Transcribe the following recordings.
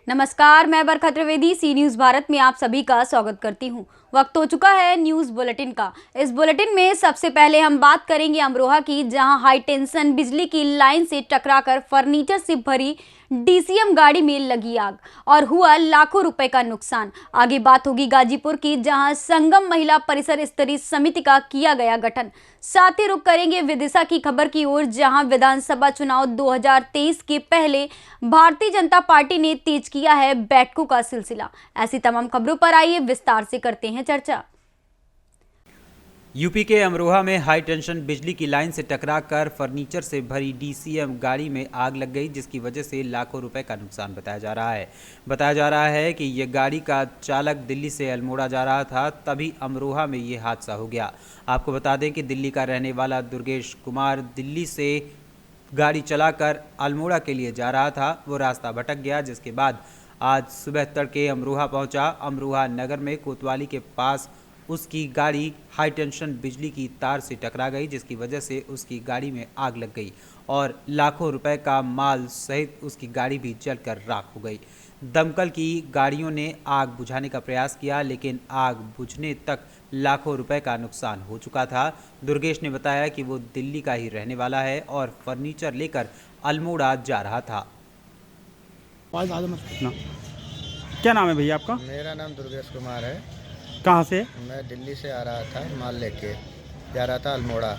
नमस्कार, मैं बरखत त्रिवेदी सी न्यूज़ भारत में आप सभी का स्वागत करती हूं। वक्त हो चुका है न्यूज़ बुलेटिन का। इस बुलेटिन में सबसे पहले हम बात करेंगे अमरोहा की, जहां हाई टेंशन बिजली की लाइन से टकराकर फर्नीचर से भरी डीसीएम गाड़ी में लगी आग और हुआ लाखों रुपए का नुकसान। आगे बात होगी गाजीपुर की, जहां संगम महिला परिसर स्तरीय समिति का किया गया गठन। साथ ही रुक करेंगे विदिशा की खबर की ओर, जहां विधानसभा चुनाव 2023 के पहले भारतीय जनता पार्टी ने तेज किया है बैठकों का सिलसिला। ऐसी तमाम खबरों पर आइए विस्तार से करते हैं चर्चा। यूपी के अमरोहा में हाई टेंशन बिजली की लाइन से टकराकर फर्नीचर से भरी डीसीएम गाड़ी में आग लग गई, जिसकी वजह से लाखों रुपए का नुकसान बताया जा रहा है कि यह गाड़ी का चालक दिल्ली से अल्मोड़ा जा रहा था, तभी अमरोहा में ये हादसा हो गया। आपको बता दें कि दिल्ली का रहने वाला दुर्गेश कुमार दिल्ली से गाड़ी चलाकर अल्मोड़ा के लिए जा रहा था। वो रास्ता भटक गया, जिसके बाद आज सुबह तड़के अमरोहा पहुंचा। अमरोहा नगर में कोतवाली के पास उसकी गाड़ी हाई टेंशन बिजली की तार से टकरा गई, जिसकी वजह से उसकी गाड़ी में आग लग गई और लाखों रुपए का माल सहित उसकी गाड़ी भी जलकर राख हो गई। दमकल की गाड़ियों ने आग बुझाने का प्रयास किया, लेकिन आग बुझने तक लाखों रुपए का नुकसान हो चुका था। दुर्गेश ने बताया कि वो दिल्ली का ही रहने वाला है और फर्नीचर लेकर अल्मोड़ा जा रहा था। क्या नाम है भैया आपका? मेरा नाम दुर्गेश कुमार है। कहाँ से? मैं दिल्ली से आ रहा था, माल लेके जा रहा था अल्मोड़ा।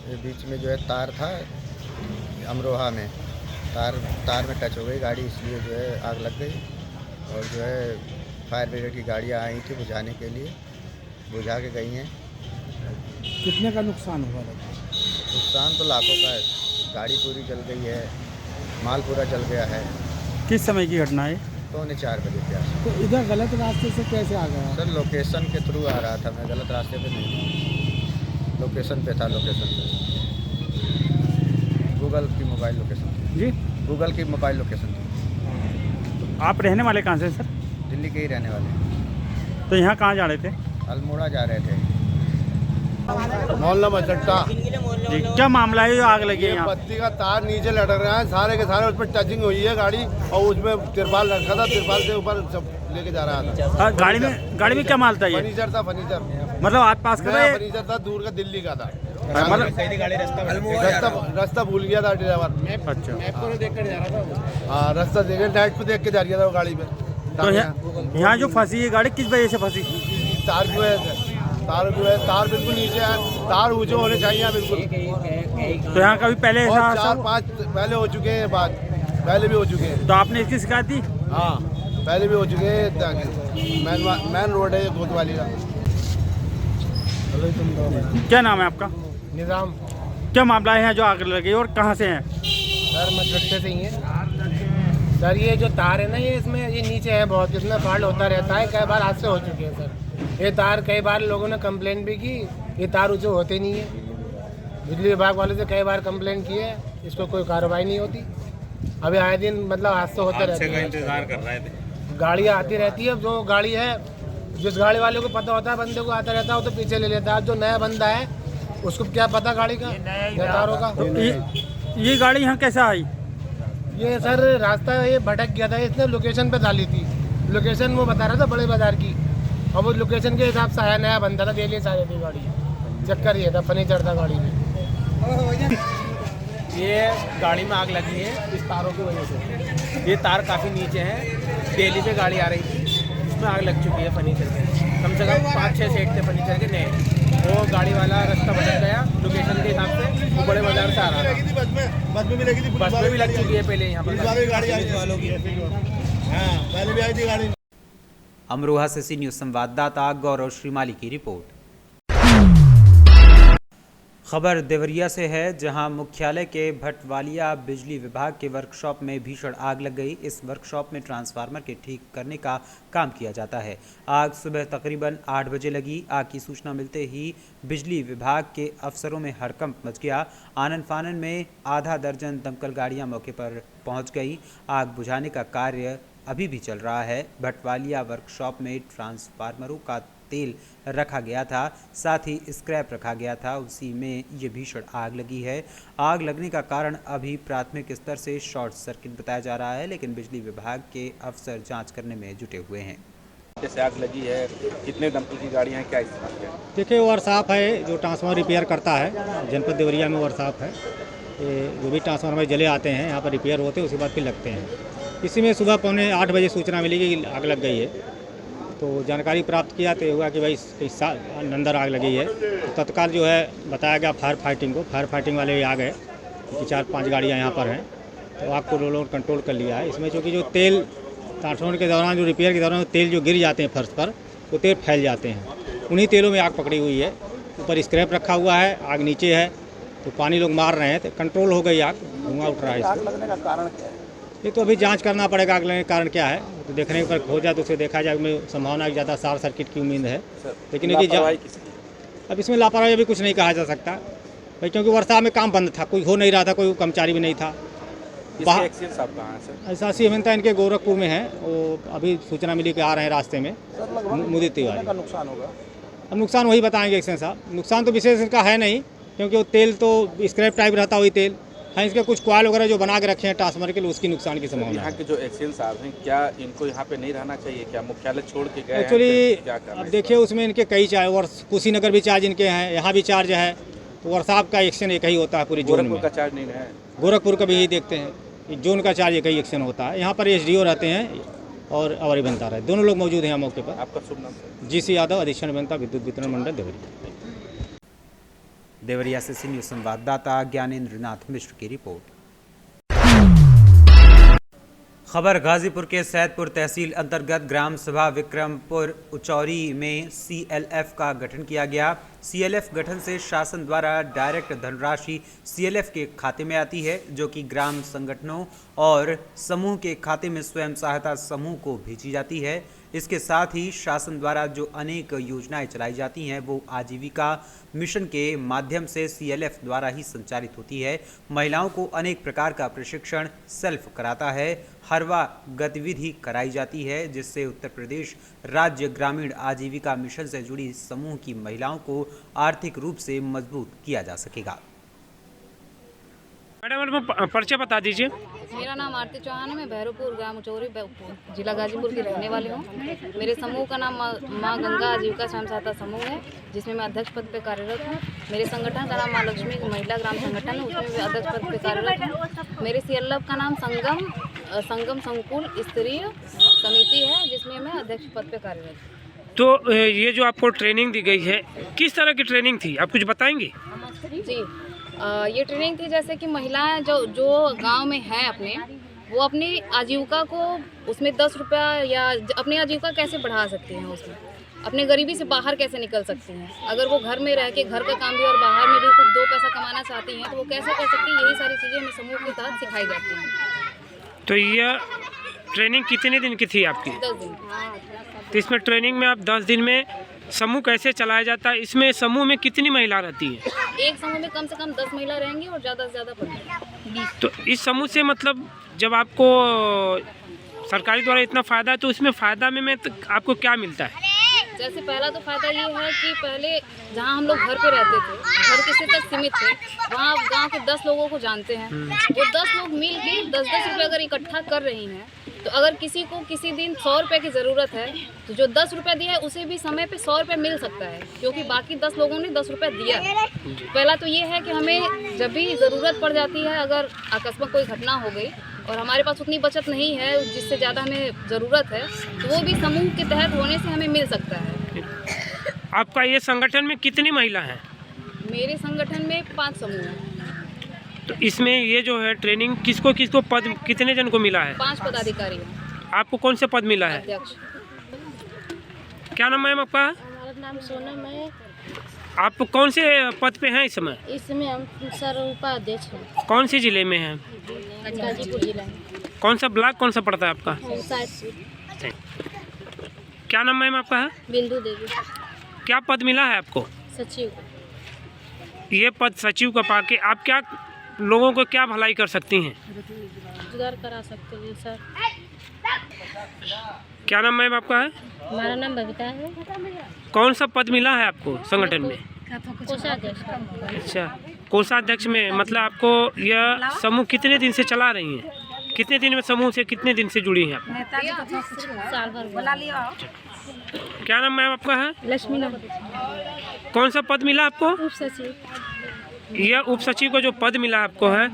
ये बीच में जो है तार था अमरोहा में, तार में टच हो गई गाड़ी, इसलिए जो है आग लग गई। और जो है फायर ब्रिगेड की गाड़ियाँ आई थी बुझाने के लिए, बुझा के गई हैं। कितने का नुकसान हुआ? नुकसान तो लाखों का है। गाड़ी पूरी जल गई है, माल पूरा जल गया है। किस समय की घटना है? 3:45 बजे के आस। तो इधर गलत रास्ते से कैसे आ गया? सर लोकेशन के थ्रू आ रहा था, मैं गलत रास्ते पे नहीं था, लोकेशन पे था। लोकेशन पे गूगल की मोबाइल लोकेशन थी जी, गूगल की मोबाइल लोकेशन थी। तो आप रहने वाले कहाँ से सर? दिल्ली के ही रहने वाले। तो यहाँ कहाँ जा रहे थे? अल्मोड़ा जा रहे थे। मोहल्ला मचट्टा जी, क्या मामला है जो आग लगी है यहाँ? बत्ती का तार नीचे लटक रहा है, सारे के सारे उस पर टचिंग हुई है गाड़ी, और उसमें तिरपाल रखा था, तिरपाल से ऊपर सब लेके जा रहा था। गाड़ी में क्या माल था ये? फर्नीचर था, फर्नीचर मतलब आस पास का था? फर्नीचर था, दूर का दिल्ली का था। मतलब रास्ता भूल गया था ड्राइवर। अच्छा, हाँ, रास्ता देखे, नेट पे देख के जा रहा था वो गाड़ी पे। तो यहाँ जो फंसी है गाड़ी किस वजह से फंसी? तार की वजह से, तार बिल्कुल नीचे है, तार ऊंचे होने चाहिए बिल्कुल। तो यहाँ कभी पहले ऐसा और हादसा 4-5 पहले हो चुके हैं, पहले भी हो चुके हैं। तो आपने इसकी शिकायत दी? हाँ, पहले भी हो चुके हैं। मेन रोड है ये कोतवाली का। क्या नाम है आपका? निज़ाम। क्या मामला है यहाँ जो आग लगी और कहाँ से हैं? सर मचट्टे से ही है सर। ये जो तार है ना, ये इसमें ये नीचे है बहुत, इसमें फॉल्ट होता रहता है, कई बार हादसे हो चुके हैं सर। ये तार कई बार लोगों ने कंप्लेंट भी की, ये तार ऊँचे होते नहीं है। बिजली विभाग वाले से कई बार कंप्लेंट की है, इसको कोई कार्रवाई नहीं होती। अभी आए दिन मतलब हादसे होते रहते हैं। इंतजार कर रहे थे। गाड़ियाँ आती रहती है, जो गाड़ी है, जिस गाड़ी वाले को पता होता है बंदे को आता रहता है, वो तो पीछे ले लेता है। जो नया बंदा है उसको क्या पता गाड़ी का या तारों का। तो ये गाड़ी यहाँ कैसे आई? ये सर रास्ता ये भटक गया था, इसने लोकेशन पे डाली थी, लोकेशन वो बता रहा था बड़े बाजार की, और वो लोकेशन के दिल्ली से आया नया बंदा था, दिल्ली से आई थी गाड़ी। चक्कर ये था, फर्नीचर था गाड़ी में। ये गाड़ी में आग लगी है इस तारों की वजह से। ये तार काफ़ी नीचे है, दिल्ली से गाड़ी आ रही थी, इसमें आग लग चुकी है फर्नीचर के। कम से कम 5-6 सेट थे फर्नीचर के नए। वो गाड़ी वाला रास्ता भटक गया लोकेशन के हिसाब से, वो बड़े बाजार से आ रहा था। बस में भी लगी थी, बस में भी लग चुकी है पहले यहाँ पर गाड़ी आई थी। हाँ, पहले भी आई थी गाड़ी। अमरोहा से सी न्यूज़ संवाददाता गौरव श्रीमाली की रिपोर्ट। खबर देवरिया से है, जहां मुख्यालय के भटवालिया बिजली विभाग के वर्कशॉप में भीषण आग लग गई। इस वर्कशॉप में ट्रांसफार्मर के ठीक करने का काम किया जाता है। आग सुबह तकरीबन 8 बजे लगी। आग की सूचना मिलते ही बिजली विभाग के अफसरों में हड़कंप मच गया। आनन फानन में आधा दर्जन दमकल गाड़ियां मौके पर पहुंच गई। आग बुझाने का कार्य अभी भी चल रहा है। भटवालिया वर्कशॉप में ट्रांसफार्मरों का तेल रखा गया था, साथ ही स्क्रैप रखा गया था, उसी में ये भीषण आग लगी है। आग लगने का कारण अभी प्राथमिक स्तर से शॉर्ट सर्किट बताया जा रहा है, लेकिन बिजली विभाग के अफसर जांच करने में जुटे हुए हैं। जैसे आग लगी है, कितने दमकल की गाड़ियाँ हैं, क्या इस्तेमाल है? देखिए वर्कशॉप है जो ट्रांसफार्मर रिपेयर करता है, जनपद देवरिया में वर्कशॉप है। ये जो भी ट्रांसफार्मर जले आते हैं यहाँ पर रिपेयर होते हैं, उसके बाद फिर लगते हैं। इसी में सुबह 7:45 बजे सूचना मिली कि आग लग गई है, तो जानकारी प्राप्त किया तो हुआ कि भाई अंदर आग लगी है। तो तत्काल जो है बताया गया फायर फाइटिंग को, फायर फाइटिंग वाले भी आ गए कि 4-5 गाड़ियाँ यहाँ पर हैं, तो आग को लोगों ने कंट्रोल कर लिया है। इसमें चूँकि जो तेल ट्रांसफार्मर के दौरान, जो रिपेयर के दौरान तेल जो गिर जाते हैं फर्श पर, वो तेल फैल जाते हैं, उन्हीं तेलों में आग पकड़ी हुई है। ऊपर स्क्रैप रखा हुआ है, आग नीचे है, तो पानी लोग मार रहे हैं, तो कंट्रोल हो गई आग, धुआं उठ रहा है। आग लगने का कारण क्या है? ये तो अभी जांच करना पड़ेगा आग लगने का कारण क्या है, तो देखने पर हो जाए तो उसे देखा जाए। में संभावना ज़्यादा शॉर्ट सर्किट की उम्मीद है, लेकिन अब इसमें लापरवाही अभी कुछ नहीं कहा जा सकता भाई, क्योंकि वर्षा में काम बंद था, कोई हो नहीं रहा था, कोई कर्मचारी भी नहीं था। एक्सीडेंट साहब कहाँ हैं सर? ऐसा अभियंता इनके गोरखपुर में है, वो अभी सूचना मिली कि आ रहे हैं रास्ते में मुदित तिवारी। का नुकसान होगा? अब नुकसान वही बताएंगे एक्शन साहब। नुकसान तो विशेष इनका है नहीं, क्योंकि वो तेल तो स्क्रैप टाइप रहता, वही तेल है। इसके कुछ कॉइल वगैरह जो बना के रखे हैं ट्रांसफार्मर के लिए, उसकी नुकसान की संभावना यहाँ है। के जो एक्सीडेंट साहब हैं, क्या इनको यहाँ पे नहीं रहना चाहिए? क्या मुख्यालय छोड़ के गए? एक्चुअली क्या करना अब देखिए उसमें इनके कई चार्ज, और कुशीनगर भी चार्ज इनके हैं, यहाँ भी चार्ज है, तो वर्षाप का एक्शन एक ही होता है पूरी जोन में। गोरखपुर का चार्ज नहीं है? गोरखपुर का भी यही देखते हैं, जोन का चार्ज एक ही एक्शन होता है। यहाँ पर SDO रहते हैं और अभियंता रहे, दोनों लोग मौजूद हैं यहाँ मौके पर। आपका शुभ नाम सर? GC यादव, अधीक्षण अभियंता, विद्युत वितरण मंडल देवरिया। देवरिया से सी न्यूज़ संवाददाता ज्ञानेंद्र नाथ मिश्र की रिपोर्ट। खबर गाजीपुर के सैदपुर तहसील अंतर्गत ग्राम सभा विक्रमपुर उचौरी में CLF का गठन किया गया। CLF गठन से शासन द्वारा डायरेक्ट धनराशि CLF के खाते में आती है, जो कि ग्राम संगठनों और समूह के खाते में स्वयं सहायता समूह को भेजी जाती है। इसके साथ ही शासन द्वारा जो अनेक योजनाएं चलाई जाती हैं, वो आजीविका मिशन के माध्यम से CLF द्वारा ही संचालित होती है। महिलाओं को अनेक प्रकार का प्रशिक्षण सेल्फ कराता है, हरवा गतिविधि कराई जाती है, जिससे उत्तर प्रदेश राज्य ग्रामीण आजीविका मिशन से जुड़ी समूह की महिलाओं को आर्थिक रूप से मजबूत किया जा सकेगा। मैडम परिचय बता दीजिए। मेरा नाम आरती चौहान है, मैं भैरवपुर ग्राम उचौरी जिला गाजीपुर की रहने वाली हूँ। मेरे समूह का नाम माँ गंगा आजीविका स्वयं सहायता समूह है, जिसमें मैं अध्यक्ष पद पर कार्यरत हूँ। मेरे संगठन का नाम माँ लक्ष्मी महिला ग्राम संगठन है, उसमें मैं अध्यक्ष पद पर कार्यरत हूँ। मेरे CLF का नाम संगम संकुल स्तरीय समिति है, जिसमें मैं अध्यक्ष पद पर कार्यरत हूँ। तो ये जो आपको ट्रेनिंग दी गई है, किस तरह की ट्रेनिंग थी, आप कुछ बताएंगे? जी, ये ट्रेनिंग थी जैसे कि महिलाएं जो गांव में हैं अपने, वो अपनी आजीविका को उसमें 10 रुपया या अपनी आजीविका कैसे बढ़ा सकती हैं, उसमें अपने गरीबी से बाहर कैसे निकल सकती हैं। अगर वो घर में रह के घर का काम भी और बाहर में भी कुछ 2 पैसा कमाना चाहती हैं, तो वो कैसे कर सकती हैं, यही सारी चीज़ें हमें समूह के तहत सिखाई जाती हैं। तो यह ट्रेनिंग कितने दिन की थी आपकी? 10 दिन। तो इसमें ट्रेनिंग में आप 10 दिन में समूह कैसे चलाया जाता है, इसमें समूह में कितनी महिला रहती है? एक समूह में कम से कम 10 महिला रहेंगी और ज़्यादा से ज़्यादा 15। तो इस समूह से मतलब जब आपको सरकारी द्वारा इतना फ़ायदा है, तो इसमें फ़ायदा में आपको क्या मिलता है? जैसे पहला तो फ़ायदा ये है कि पहले जहाँ हम लोग घर पे रहते थे, घर किसी तक सीमित थे, वहाँ गांव के 10 लोगों को जानते हैं। वो 10 लोग मिल के 10-10 रुपये अगर इकट्ठा कर रही हैं, तो अगर किसी को किसी दिन 100 रुपये की ज़रूरत है, तो जो 10 रुपये दिया है उसे भी समय पे 100 रुपये मिल सकता है, क्योंकि बाकी 10 लोगों ने 10 रुपये दिया है। पहला तो ये है कि हमें जब भी ज़रूरत पड़ जाती है, अगर अकस्मात कोई घटना हो गई और हमारे पास उतनी बचत नहीं है जिससे ज़्यादा हमें ज़रूरत है, तो वो भी समूह के तहत होने से हमें मिल सकता है। आपका ये संगठन में कितनी महिला हैं? मेरे संगठन में 5 समूह हैं। तो इसमें ये जो है ट्रेनिंग किसको किसको पद कितने जन को मिला है? 5 पदाधिकारी हैं। आपको कौन से पद मिला है? अध्यक्ष। क्या नाम है आपका? हमारा नाम सोनम है। आप कौन से पद पे हैं इस समय? इसमें हम सर उपाध्यक्ष हैं। कौन सी जिले में हैं? गाजीपुर जिला में। कौन सा ब्लॉक कौन सा पड़ता है आपका? सैदपुर। क्या नाम है आपका? बिंदु देवी। क्या पद मिला है आपको? सचिव। ये पद सचिव का पाके आप क्या लोगों को क्या भलाई कर सकती हैं? रोजगार करा सकते हैं सर। क्या नाम मैम आपका है? हमारा नाम बबीता है। कौन सा पद मिला है आपको संगठन में? कोषाध्यक्ष। अच्छा, कोषाध्यक्ष में मतलब आपको यह समूह कितने दिन से चला रही हैं? कितने दिन में समूह से कितने दिन से जुड़ी हैं आप? साल भर। क्या नाम मैम आपका है? लक्ष्मी नाम। कौन सा पद मिला आपको? उप सचिव। यह उप सचिव का जो पद मिला आपको है,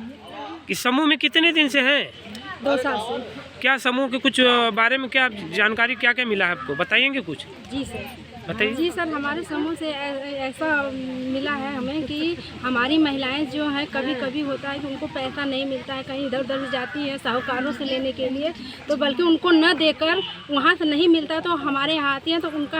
इस समूह में कितने दिन से हैं? 2 साल से। क्या समूह के कुछ बारे में क्या जानकारी क्या क्या मिला है आपको, बताइएंगे कुछ? जी सर। बताइए। जी सर, हमारे समूह से ऐसा मिला है हमें कि हमारी महिलाएं जो हैं, कभी कभी होता है कि उनको पैसा नहीं मिलता है, कहीं इधर उधर जाती है साहूकारों से लेने के लिए, तो बल्कि उनको न देकर वहाँ से नहीं मिलता तो हमारे यहाँ आती हैं, तो उनका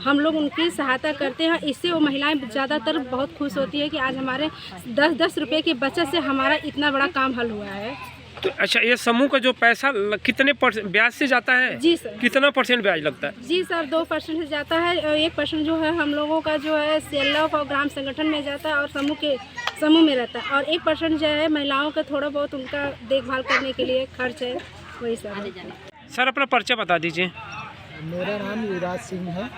हम लोग उनकी सहायता करते हैं। इससे वो महिलाएं ज़्यादातर बहुत खुश होती है कि आज हमारे 10-10 रुपये की बचत से हमारा इतना बड़ा काम हल हुआ है। तो अच्छा, ये समूह का जो पैसा कितने ब्याज से जाता है? जी सर। कितना % ब्याज लगता है? जी सर, 2% से जाता है। 1% जो है हम लोगों का जो है सेल्फ और ग्राम संगठन में जाता है और समूह में रहता है, और 1% जो है महिलाओं का थोड़ा बहुत उनका देखभाल करने के लिए खर्च है, वही सब। सर अपना परिचय बता दीजिए। मेरा नाम युवराज सिंह है,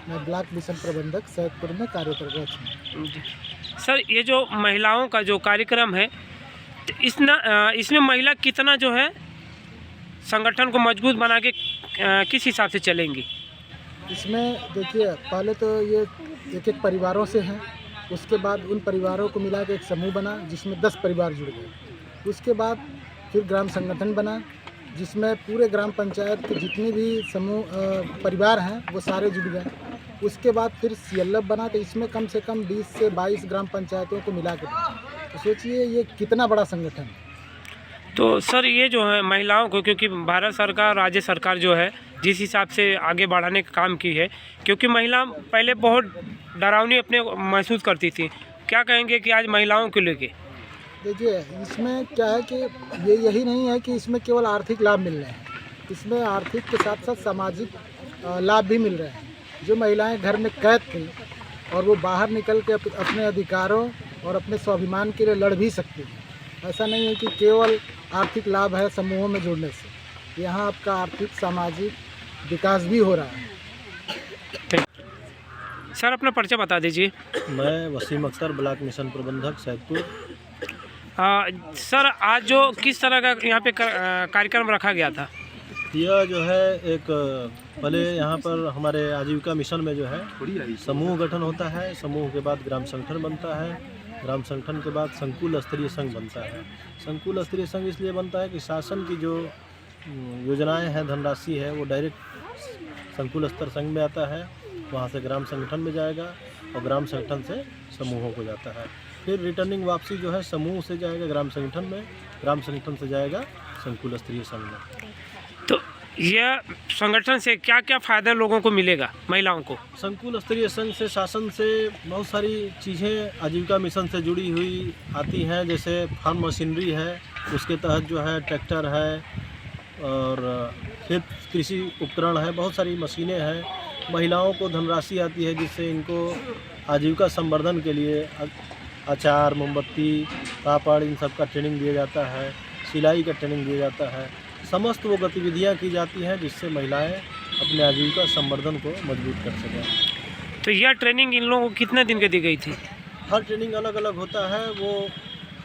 मैं ब्लॉक मिशन प्रबंधक सैदपुर में कार्यरत हूँ। सर ये जो महिलाओं का जो कार्यक्रम है, तो इसमें महिला कितना जो है संगठन को मजबूत बना के किस हिसाब से चलेंगी? इसमें देखिए, पहले तो ये एक परिवारों से हैं, उसके बाद उन परिवारों को मिला के एक समूह बना जिसमें 10 परिवार जुड़ गए। उसके बाद फिर ग्राम संगठन बना जिसमें पूरे ग्राम पंचायत के जितने भी समूह परिवार हैं वो सारे जुड़ गए। उसके बाद फिर CLF बना, तो इसमें कम से कम 20 से 22 ग्राम पंचायतों को मिला के, तो सोचिए ये कितना बड़ा संगठन है। तो सर ये जो है महिलाओं को, क्योंकि भारत सरकार राज्य सरकार जो है जिस हिसाब से आगे बढ़ाने का काम की है, क्योंकि महिला पहले बहुत डरावनी अपने महसूस करती थी, क्या कहेंगे कि आज महिलाओं को लेके? देखिए, इसमें क्या है कि ये यही नहीं है कि इसमें केवल आर्थिक लाभ मिल रहे हैं, इसमें आर्थिक के साथ साथ सामाजिक लाभ भी मिल रहे हैं। जो महिलाएं घर में कैद थी और वो बाहर निकल के अपने अधिकारों और अपने स्वाभिमान के लिए लड़ भी सकती हैं। ऐसा नहीं है कि केवल आर्थिक लाभ है समूहों में जुड़ने से, यहाँ आपका आर्थिक सामाजिक विकास भी हो रहा है। सर अपना परिचय बता दीजिए। मैं वसीम अख्तर, ब्लॉक मिशन प्रबंधक सैदपुर। सर आज जो किस तरह का यहाँ पे कार्यक्रम रखा गया था? यह जो है एक पहले यहाँ पर हमारे आजीविका मिशन में जो है समूह गठन होता है, समूह के बाद ग्राम संगठन बनता है, ग्राम संगठन के बाद संकुल स्तरीय संघ बनता है। संकुल स्तरीय संघ इसलिए बनता है कि शासन की जो योजनाएं हैं, धनराशि है, वो डायरेक्ट संकुल स्तर संघ में आता है, वहाँ से ग्राम संगठन में जाएगा और ग्राम संगठन से समूहों को जाता है। फिर रिटर्निंग वापसी जो है समूह से जाएगा ग्राम संगठन में, ग्राम संगठन से जाएगा संकुल स्तरीय संघ में। तो यह संगठन से क्या क्या फ़ायदा लोगों को मिलेगा, महिलाओं को? संकुल स्तरीय संघ से शासन से बहुत सारी चीज़ें आजीविका मिशन से जुड़ी हुई आती हैं, जैसे फार्म मशीनरी है, उसके तहत जो है ट्रैक्टर है और खेत कृषि उपकरण है, बहुत सारी मशीनें हैं। महिलाओं को धनराशि आती है जिससे इनको आजीविका संवर्धन के लिए अचार, मोमबत्ती, पापड़, इन सब का ट्रेनिंग दिया जाता है, सिलाई का ट्रेनिंग दिया जाता है। समस्त वो गतिविधियां की जाती हैं जिससे महिलाएं अपने आजीविका संवर्धन को मजबूत कर सकें। तो यह ट्रेनिंग इन लोगों को कितने दिन की दी गई थी? हर ट्रेनिंग अलग अलग होता है, वो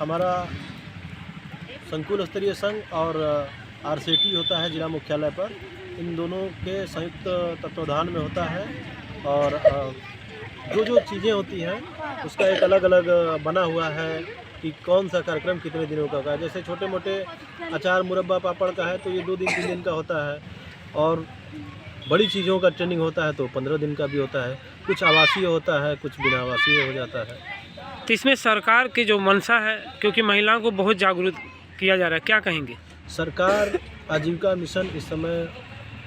हमारा संकुल स्तरीय संघ और RCT होता है जिला मुख्यालय पर, इन दोनों के संयुक्त तत्वाधान में होता है। और जो चीज़ें होती हैं उसका एक अलग अलग बना हुआ है कि कौन सा कार्यक्रम कितने दिनों का है। जैसे छोटे मोटे अचार, मुरब्बा, पापड़ का है तो ये 2 दिन 3 दिन का होता है, और बड़ी चीज़ों का ट्रेनिंग होता है तो 15 दिन का भी होता है। कुछ आवासीय होता है, कुछ बिना आवासीय हो जाता है। तो इसमें सरकार की जो मंशा है, क्योंकि महिलाओं को बहुत जागरूक किया जा रहा है, क्या कहेंगे? सरकार आजीविका मिशन इस समय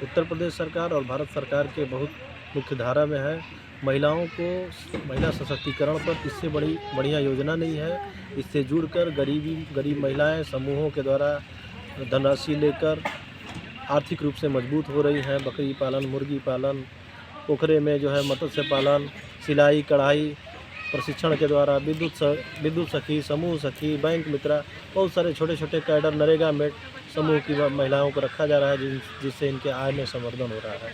उत्तर प्रदेश सरकार और भारत सरकार के बहुत मुख्य धारा में है। महिलाओं को महिला सशक्तिकरण पर इससे बढ़िया योजना नहीं है। इससे जुड़कर गरीब महिलाएं समूहों के द्वारा धनराशि लेकर आर्थिक रूप से मजबूत हो रही हैं। बकरी पालन, मुर्गी पालन, पोखरे में जो है मत्स्य पालन, सिलाई, कढ़ाई, प्रशिक्षण के द्वारा विद्युत सखी, समूह सखी, बैंक मित्रा, बहुत सारे छोटे छोटे कैडर, नरेगा मेट समूह की महिलाओं को रखा जा रहा है, जिससे इनके आय में संवर्धन हो रहा है।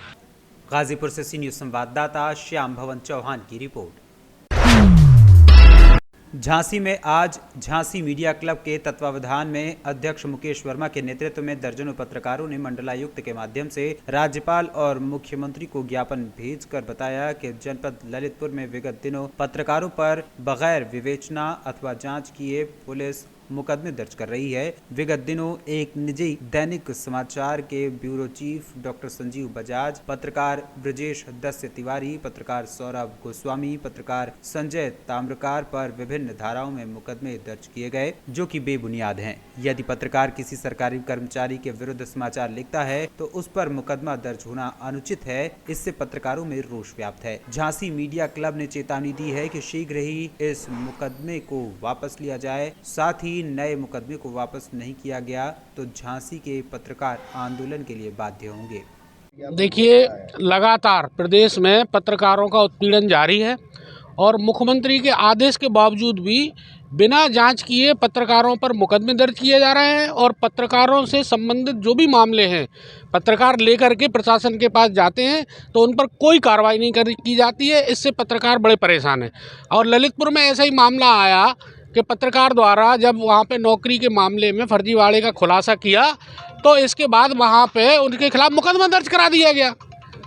गाजीपुर से सी न्यूज़ संवाददाता श्याम भवन चौहान की रिपोर्ट। झांसी में आज झांसी मीडिया क्लब के तत्वावधान में अध्यक्ष मुकेश वर्मा के नेतृत्व में दर्जनों पत्रकारों ने मंडलायुक्त के माध्यम से राज्यपाल और मुख्यमंत्री को ज्ञापन भेजकर बताया कि जनपद ललितपुर में विगत दिनों पत्रकारों पर बगैर विवेचना अथवा जांच किए पुलिस मुकदमे दर्ज कर रही है। विगत दिनों एक निजी दैनिक समाचार के bureau chief doctor Sanjeev Bajaj, पत्रकार ब्रजेश दस्य तिवारी, पत्रकार सौरभ गोस्वामी, पत्रकार संजय ताम्रकार पर विभिन्न धाराओं में मुकदमे दर्ज किए गए, जो कि बेबुनियाद हैं। यदि पत्रकार किसी सरकारी कर्मचारी के विरुद्ध समाचार लिखता है तो उस पर मुकदमा दर्ज होना अनुचित है। इससे पत्रकारों में रोष व्याप्त है। झांसी मीडिया क्लब ने चेतावनी दी है कि शीघ्र ही इस मुकदमे को वापस लिया जाए। साथ ही नए मुकदमे को वापस नहीं किया गया तो झांसी के पत्रकार आंदोलन के लिए बाध्य होंगे। देखिए, लगातार प्रदेश में पत्रकारों का उत्पीड़न जारी है और मुख्यमंत्री के आदेश के बावजूद भी बिना जांच किए पत्रकारों पर मुकदमे दर्ज किए जा रहे हैं और पत्रकारों से संबंधित जो भी मामले हैं पत्रकार लेकर के प्रशासन के पास जाते हैं तो उन पर कोई कार्रवाई नहीं की जाती है। इससे पत्रकार बड़े परेशान हैं। और ललितपुर में ऐसा ही मामला आया कि पत्रकार द्वारा जब वहाँ पे नौकरी के मामले में फर्जीवाड़े का खुलासा किया तो इसके बाद वहाँ पे उनके खिलाफ मुकदमा दर्ज करा दिया गया।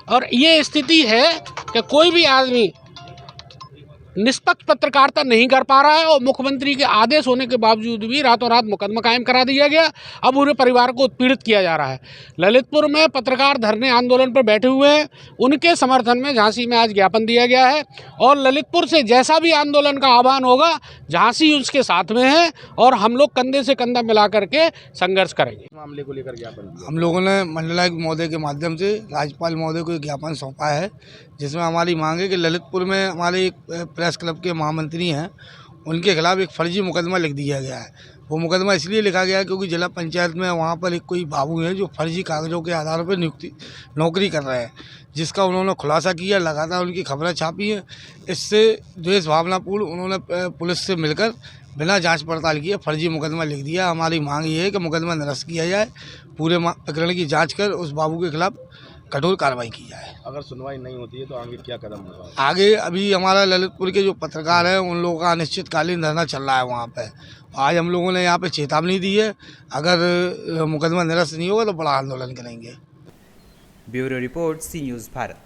और ये स्थिति है कि कोई भी आदमी निष्पक्ष पत्रकारिता नहीं कर पा रहा है और मुख्यमंत्री के आदेश होने के बावजूद भी रातों रात मुकदमा कायम करा दिया गया। अब पूरे परिवार को उत्पीड़ित किया जा रहा है। ललितपुर में पत्रकार धरने आंदोलन पर बैठे हुए हैं। उनके समर्थन में झांसी में आज ज्ञापन दिया गया है और ललितपुर से जैसा भी आंदोलन का आह्वान होगा झांसी उसके साथ में है और हम लोग कंधे से कंधा मिला करके संघर्ष करेंगे। मामले को लेकर ज्ञापन हम लोगों ने मंडलायुक्त महोदय के माध्यम से राज्यपाल महोदय को ज्ञापन सौंपा है, जिसमें हमारी मांग है कि ललितपुर में हमारे एक प्रेस क्लब के महामंत्री हैं, उनके खिलाफ एक फर्जी मुकदमा लिख दिया गया है। वो मुकदमा इसलिए लिखा गया है क्योंकि जिला पंचायत में वहाँ पर एक कोई बाबू हैं जो फर्जी कागज़ों के आधार पर नौकरी कर रहे हैं, जिसका उन्होंने खुलासा किया, लगातार उनकी खबरें छापी हैं। इससे द्वेष भावनापूर्ण उन्होंने पुलिस से मिलकर बिना जांच पड़ताल किए फर्जी मुकदमा लिख दिया। हमारी मांग ये है कि मुकदमा निरस्त किया जाए, पूरे प्रकरण की जाँच कर उस बाबू के खिलाफ कठोर कार्रवाई की जाए। अगर सुनवाई नहीं होती है तो आगे क्या कदम होगा? आगे अभी हमारा ललितपुर के जो पत्रकार हैं उन लोगों का अनिश्चितकालीन धरना चल रहा है वहाँ पे। आज हम लोगों ने यहाँ पे चेतावनी दी है, अगर मुकदमा निरस्त नहीं होगा तो बड़ा आंदोलन करेंगे। ब्यूरो रिपोर्ट, सी न्यूज़ भारत।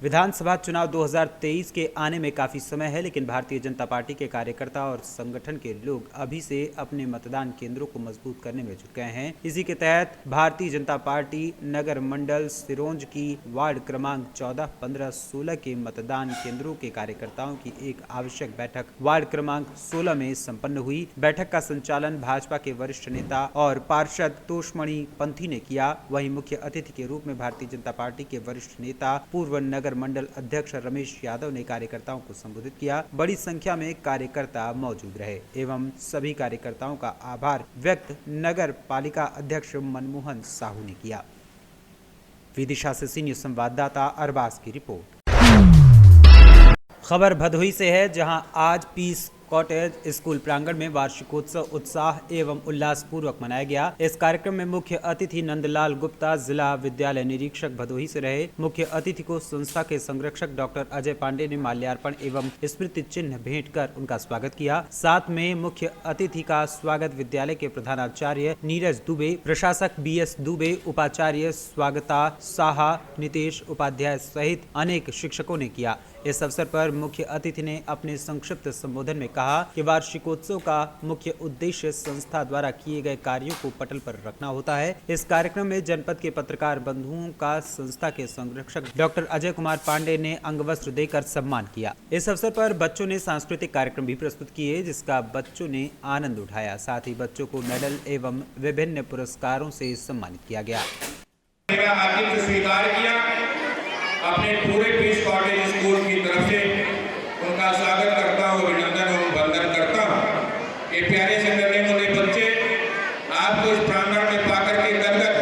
विधानसभा चुनाव 2023 के आने में काफ़ी समय है, लेकिन भारतीय जनता पार्टी के कार्यकर्ता और संगठन के लोग अभी से अपने मतदान केंद्रों को मजबूत करने में जुट गए हैं। इसी के तहत भारतीय जनता पार्टी नगर मंडल सिरोंज की वार्ड क्रमांक 14, 15, 16 के मतदान केंद्रों के कार्यकर्ताओं की एक आवश्यक बैठक वार्ड क्रमांक 16 में संपन्न हुई। बैठक का संचालन भाजपा के वरिष्ठ नेता और पार्षद तोषमणि पंथी ने किया। वहीं मुख्य अतिथि के रूप में भारतीय जनता पार्टी के वरिष्ठ नेता पूर्व नगर मंडल अध्यक्ष रमेश यादव ने कार्यकर्ताओं को संबोधित किया। बड़ी संख्या में कार्यकर्ता मौजूद रहे एवं सभी कार्यकर्ताओं का आभार व्यक्त नगर पालिका अध्यक्ष मनमोहन साहू ने किया। विदिशा से सी न्यूज़ संवाददाता अरबाज की रिपोर्ट। खबर भदोही से है, जहां आज पीस कॉटेज स्कूल प्रांगण में वार्षिकोत्सव उत्साह एवं उल्लास पूर्वक मनाया गया। इस कार्यक्रम में मुख्य अतिथि नंदलाल गुप्ता जिला विद्यालय निरीक्षक भदोही से रहे। मुख्य अतिथि को संस्था के संरक्षक डॉक्टर अजय पांडे ने माल्यार्पण एवं स्मृति चिन्ह भेंट कर उनका स्वागत किया। साथ में मुख्य अतिथि का स्वागत विद्यालय के प्रधानाचार्य नीरज दुबे, प्रशासक BS दुबे, उपाचार्य स्वागता साहा, नितेश उपाध्याय सहित अनेक शिक्षकों ने किया। इस अवसर पर मुख्य अतिथि ने अपने संक्षिप्त संबोधन में कहा कि वार्षिकोत्सव का मुख्य उद्देश्य संस्था द्वारा किए गए कार्यों को पटल पर रखना होता है। इस कार्यक्रम में जनपद के पत्रकार बंधुओं का संस्था के संरक्षक डॉक्टर अजय कुमार पांडे ने अंगवस्त्र देकर सम्मान किया। इस अवसर पर बच्चों ने सांस्कृतिक कार्यक्रम भी प्रस्तुत किए, जिसका बच्चों ने आनंद उठाया। साथ ही बच्चों को मेडल एवं विभिन्न पुरस्कारों से सम्मानित किया गया। स्वीकार किया अपने पूरे पीस कॉटेज स्कूल की तरफ से उनका स्वागत करता हूँ, अभिनंदन एवं वंदन करता हूँ। ये प्यारे से करने वाले बच्चे आपको इस प्रांगण में पाकर के गदगद।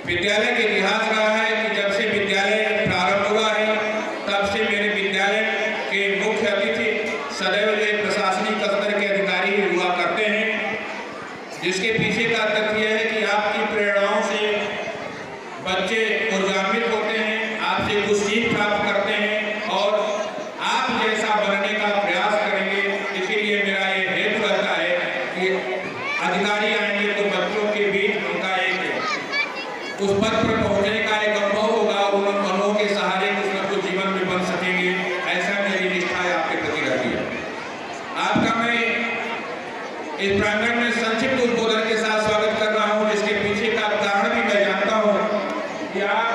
विद्यालय के इतिहास रहा है कि जब से विद्यालय प्रारंभ हुआ है तब से मेरे विद्यालय जिसके पीछे का तथ्य है कि आपकी प्रेरणाओं से बच्चे ऊर्जान्वित होते हैं, आपसे कुछ सीख प्राप्त करते हैं और आप जैसा बनने का प्रयास करेंगे। इसीलिए मेरा ये हेतु रहता है कि अधिकारी आएंगे तो बच्चों के बीच उनका एक उस पद पर पहुंचने का एक अनुभव होगा, उन अनुभवों के सहारे कुछ न कुछ जीवन में बन सकेंगे। ऐसा मेरी निष्ठा आपके प्रति रहती है। आपका मैं इस प्रांगण में संक्षिप्त उद्बोधन के साथ स्वागत कर रहा हूं, जिसके पीछे का कारण भी मैं जानता हूं कि आप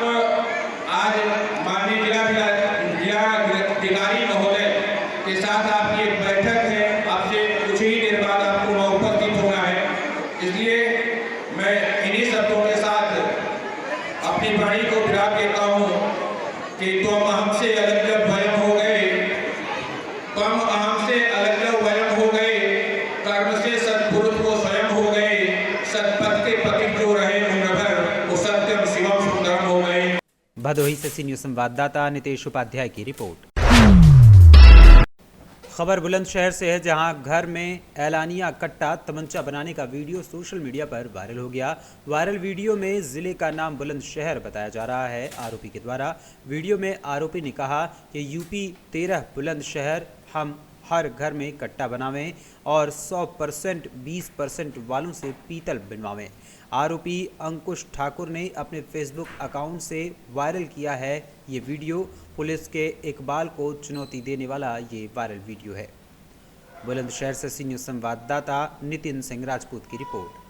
आज माननीय जिलाधिकारी महोदय के साथ आपकी एक बैठक है, आपसे कुछ ही देर बाद आपको वहां उपस्थित होना है। इसलिए मैं इन्हीं शब्दों के साथ अपनी वाणी को विराम देता हूं कि तुम हमसे अलग जब वयम हो गए, तुम हमसे अलग जब वयम हो गए, कर्म से सत्पुरुष को स्वयं हो गए, सतपथ के पथिक जो रहे उम्र भर वो सत्यम शिवम सुंदरम हो गए। भदोही से सी न्यूज़ संवाददाता नितेश उपाध्याय की रिपोर्ट। खबर बुलंदशहर से है, जहां घर में एलानिया कट्टा तमंचा बनाने का वीडियो सोशल मीडिया पर वायरल हो गया। वायरल वीडियो में जिले का नाम बुलंदशहर बताया जा रहा है। आरोपी के द्वारा वीडियो में आरोपी ने कहा कि यूपी 13 बुलंदशहर हम हर घर में कट्टा बनावें और 100% 20% वालों से पीतल बनवावें। आरोपी अंकुश ठाकुर ने अपने फेसबुक अकाउंट से वायरल किया है ये वीडियो। पुलिस के इकबाल को चुनौती देने वाला ये वायरल वीडियो है। बुलंदशहर से सी न्यूज़ संवाददाता नितिन सिंह राजपूत की रिपोर्ट।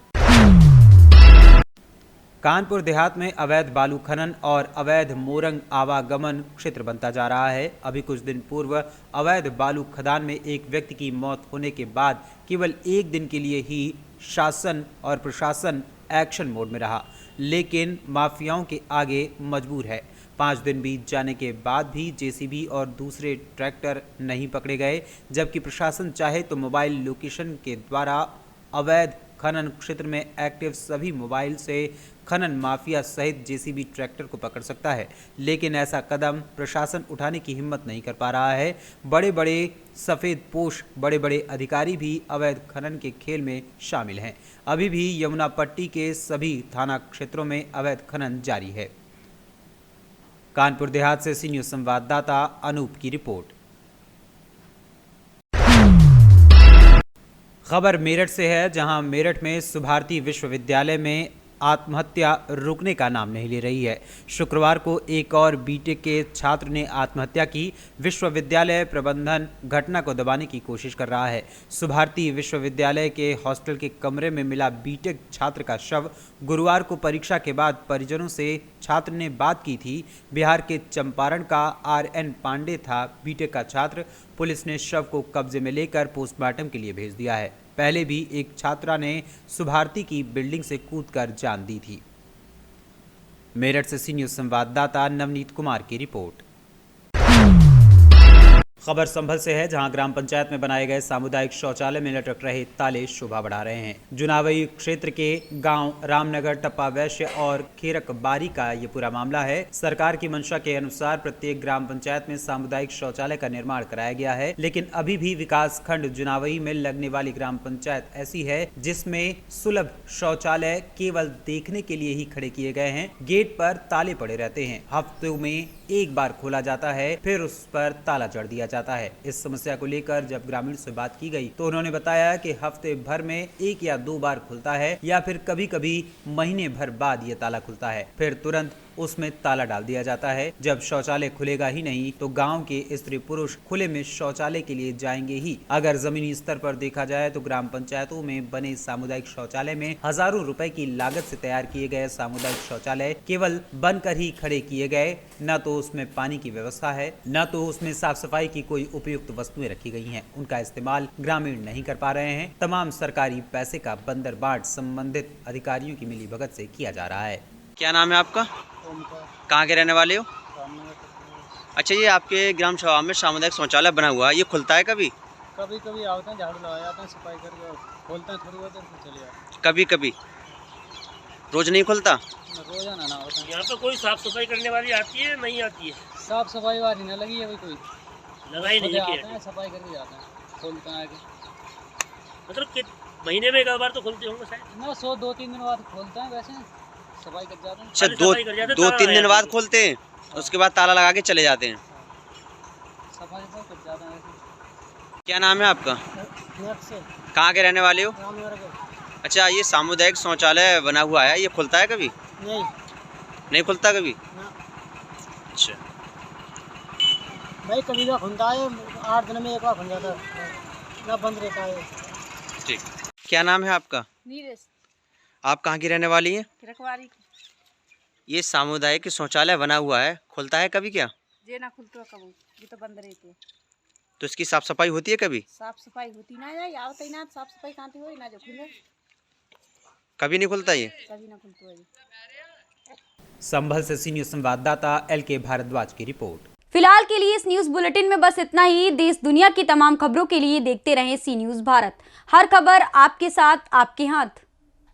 कानपुर देहात में अवैध बालू खनन और अवैध मोरंग आवागमन क्षेत्र बनता जा रहा है। अभी कुछ दिन पूर्व अवैध बालू खदान में एक व्यक्ति की मौत होने के बाद केवल एक दिन के लिए ही शासन और प्रशासन एक्शन मोड में रहा, लेकिन माफियाओं के आगे मजबूर है। 5 दिन बीत जाने के बाद भी जेसीबी और दूसरे ट्रैक्टर नहीं पकड़े गए, जबकि प्रशासन चाहे तो मोबाइल लोकेशन के द्वारा अवैध खनन क्षेत्र में एक्टिव सभी मोबाइल से खनन माफिया सहित जेसीबी ट्रैक्टर को पकड़ सकता है, लेकिन ऐसा कदम प्रशासन उठाने की हिम्मत नहीं कर पा रहा है। बड़े बड़े सफ़ेद पोश बड़े बड़े अधिकारी भी अवैध खनन के खेल में शामिल हैं। अभी भी यमुना पट्टी के सभी थाना क्षेत्रों में अवैध खनन जारी है। कानपुर देहात से सी न्यूज़ संवाददाता अनूप की रिपोर्ट। खबर मेरठ से है, जहां मेरठ में सुभारती विश्वविद्यालय में आत्महत्या रुकने का नाम नहीं ले रही है। शुक्रवार को एक और बीटेक के छात्र ने आत्महत्या की। विश्वविद्यालय प्रबंधन घटना को दबाने की कोशिश कर रहा है। सुभारती विश्वविद्यालय के हॉस्टल के कमरे में मिला बीटेक छात्र का शव। गुरुवार को परीक्षा के बाद परिजनों से छात्र ने बात की थी। बिहार के चंपारण का RN पांडे था बीटेक का छात्र। पुलिस ने शव को कब्जे में लेकर पोस्टमार्टम के लिए भेज दिया है। पहले भी एक छात्रा ने सुभारती की बिल्डिंग से कूदकर जान दी थी। मेरठ से सी न्यूज़ संवाददाता नवनीत कुमार की रिपोर्ट। खबर संभल से है, जहां ग्राम पंचायत में बनाए गए सामुदायिक शौचालय में लटक रहे ताले शोभा बढ़ा रहे हैं। जुनावई क्षेत्र के गांव रामनगर, टप्पा वैश्य और खेरक बारी का ये पूरा मामला है। सरकार की मंशा के अनुसार प्रत्येक ग्राम पंचायत में सामुदायिक शौचालय का निर्माण कराया गया है, लेकिन अभी भी विकास खंड जुनावई में लगने वाली ग्राम पंचायत ऐसी है जिसमें सुलभ शौचालय केवल देखने के लिए ही खड़े किए गए हैं। गेट पर ताले पड़े रहते हैं। हफ्तों में एक बार खोला जाता है, फिर उस पर ताला जड़ दिया जाता है। इस समस्या को लेकर जब ग्रामीण से बात की गई तो उन्होंने बताया कि हफ्ते भर में 1 या 2 बार खुलता है, या फिर कभी कभी महीने भर बाद ये ताला खुलता है, फिर तुरंत उसमें ताला डाल दिया जाता है। जब शौचालय खुलेगा ही नहीं तो गांव के स्त्री पुरुष खुले में शौचालय के लिए जाएंगे ही। अगर जमीनी स्तर पर देखा जाए तो ग्राम पंचायतों में बने सामुदायिक शौचालय में हजारों रुपए की लागत से तैयार किए गए सामुदायिक शौचालय केवल बनकर ही खड़े किए गए। न तो उसमें पानी की व्यवस्था है, न तो उसमें साफ सफाई की कोई उपयुक्त वस्तुएं रखी गई हैं। उनका इस्तेमाल ग्रामीण नहीं कर पा रहे हैं। तमाम सरकारी पैसे का बंदरबाट संबंधित अधिकारियों की मिलीभगत से किया जा रहा है। क्या नाम है आपका? कहाँ के रहने वाले हो? अच्छा, ये आपके ग्राम सभा में सामुदायिक शौचालय बना हुआ है, ये खुलता है कभी? कभी कभी आते हैं, झाड़ू लगा जाते हैं, सफाई करके खोलते हैं, थोड़ी बहुत देर फिर चले जाते हैं। कभी कभी, रोज नहीं खुलता? रोजाना ना होता है। यहाँ पे कोई साफ सफाई करने वाली आती है नहीं आती है? साफ सफाई वाली ना लगी है कोई लगाई नहीं है, सफाई करके जाते हैं, खोलते हैं आगे। मतलब महीने में एक बार तो खुलते होंगे शायद ना, 100-2-3 दिन बाद खोलते हैं, वैसे सफाई कर जाते हैं। अच्छा, दो तीन दिन बाद खोलते हैं, उसके बाद ताला लगा के चले जाते हैं। सफाई कर जाते हैं। क्या नाम है आपका? कहाँ के रहने वाले हो? अच्छा, ये सामुदायिक शौचालय बना हुआ है, ये खुलता है कभी? नहीं खुलता कभी? अच्छा भाई, कभी का खुलता है, 8 दिन में एक बार खुल जाता है, ना बंद रहता है। ठीक। क्या नाम है आपका? नीरज। आप कहाँ की रहने वाली हैं? रखवारी। ये सामुदायिक शौचालय बना हुआ है, खुलता है कभी क्या? जे ना खुलता कबू, ये तो बंद रहते हैं। तो इसकी साफ सफाई होती है कभी? साफ सफाई होती ना है, आवत ना साफ सफाई कहाँ हो ना, जो खुले कभी नहीं खुलता ये? कभी ना खुलता है। संभल से सी न्यूज़ संवाददाता LK भारद्वाज की रिपोर्ट। फिलहाल के लिए इस न्यूज़ बुलेटिन में बस इतना ही। देश दुनिया की तमाम खबरों के लिए देखते रहें सी न्यूज़ भारत। हर खबर आपके साथ, आपके हाथ।